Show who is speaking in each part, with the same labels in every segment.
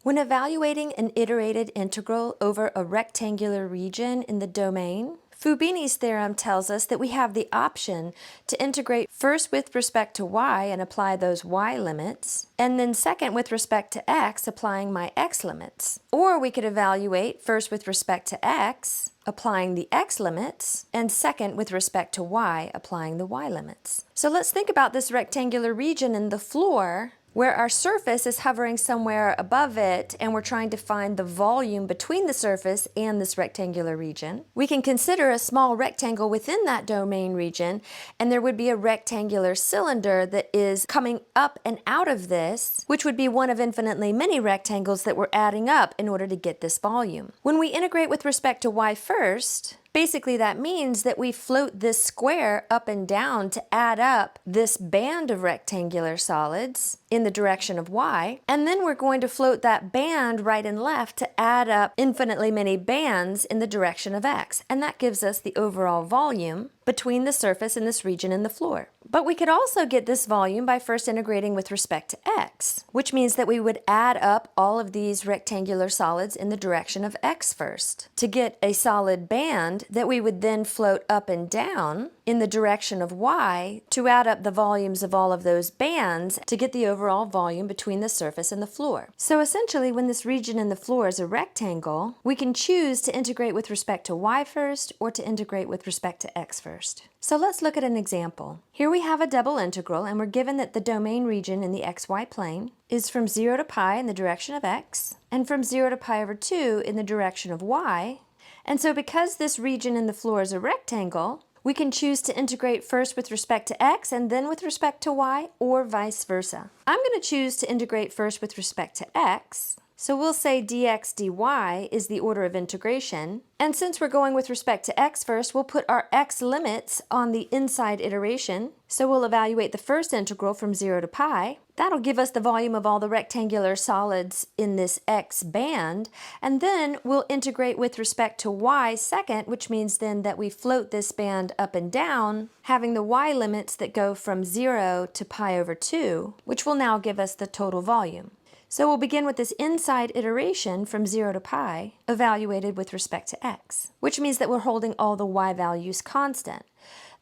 Speaker 1: When evaluating an iterated integral over a rectangular region in the domain, Fubini's theorem tells us that we have the option to integrate first with respect to y and apply those y limits, and then second with respect to x, applying my x limits. Or we could evaluate first with respect to x, applying the x limits, and second with respect to y, applying the y limits. So let's think about this rectangular region in the floor where our surface is hovering somewhere above it and we're trying to find the volume between the surface and this rectangular region. We can consider a small rectangle within that domain region, and there would be a rectangular cylinder that is coming up and out of this, which would be one of infinitely many rectangles that we're adding up in order to get this volume. When we integrate with respect to y first, basically that means that we float this square up and down to add up this band of rectangular solids in the direction of y, and then we're going to float that band right and left to add up infinitely many bands in the direction of x, and that gives us the overall volume between the surface and this region in the floor. But we could also get this volume by first integrating with respect to x, which means that we would add up all of these rectangular solids in the direction of x first to get a solid band that we would then float up and down in the direction of y to add up the volumes of all of those bands to get the overall volume between the surface and the floor. So essentially, when this region in the floor is a rectangle, we can choose to integrate with respect to y first or to integrate with respect to x first. So let's look at an example. Here we have a double integral, and we're given that the domain region in the xy plane is from 0 to pi in the direction of x and from 0 to pi over 2 in the direction of y. And so because this region in the floor is a rectangle, we can choose to integrate first with respect to x and then with respect to y, or vice versa. I'm going to choose to integrate first with respect to x. So we'll say dx dy is the order of integration. And since we're going with respect to x first, we'll put our x limits on the inside iteration. So we'll evaluate the first integral from 0 to pi. That'll give us the volume of all the rectangular solids in this x band. And then we'll integrate with respect to y second, which means then that we float this band up and down, having the y limits that go from 0 to pi over 2, which will now give us the total volume. So we'll begin with this inside iteration from 0 to pi, evaluated with respect to x, which means that we're holding all the y values constant.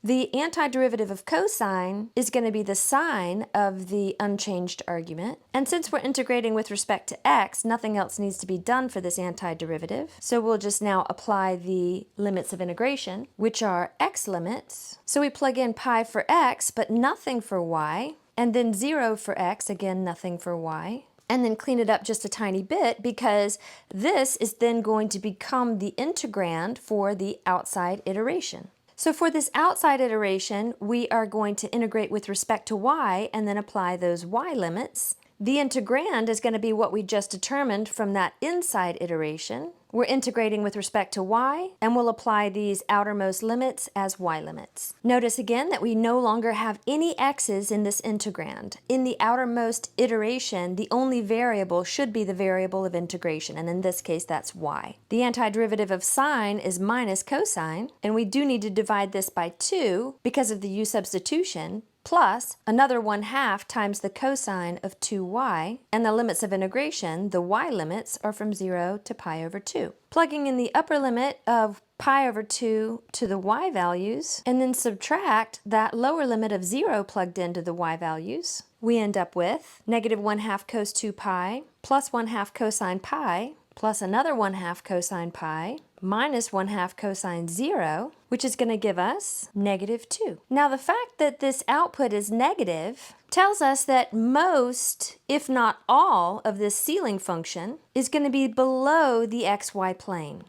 Speaker 1: The antiderivative of cosine is going to be the sine of the unchanged argument. And since we're integrating with respect to x, nothing else needs to be done for this antiderivative. So we'll just now apply the limits of integration, which are x limits. So we plug in pi for x, but nothing for y, and then 0 for x, again, nothing for y. And then clean it up just a tiny bit, because this is then going to become the integrand for the outside iteration. So for this outside iteration, we are going to integrate with respect to y and then apply those y limits. The integrand is going to be what we just determined from that inside iteration. We're integrating with respect to y, and we'll apply these outermost limits as y limits. Notice again that we no longer have any x's in this integrand. In the outermost iteration, the only variable should be the variable of integration, and in this case, that's y. The antiderivative of sine is minus cosine, and we do need to divide this by 2 because of the u substitution, plus another 1/2 times the cosine of 2y, and the limits of integration, the y limits, are from 0 to pi over 2. Plugging in the upper limit of pi over 2 to the y values, and then subtract that lower limit of 0 plugged into the y values, we end up with negative 1/2 cos 2 pi plus 1/2 cosine pi plus another 1/2 cosine pi minus 1/2 cosine 0, which is going to give us negative 2. Now the fact that this output is negative tells us that most, if not all, of this ceiling function is going to be below the xy plane.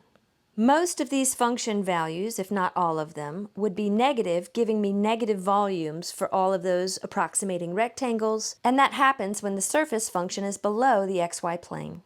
Speaker 1: Most of these function values, if not all of them, would be negative, giving me negative volumes for all of those approximating rectangles, and that happens when the surface function is below the xy plane.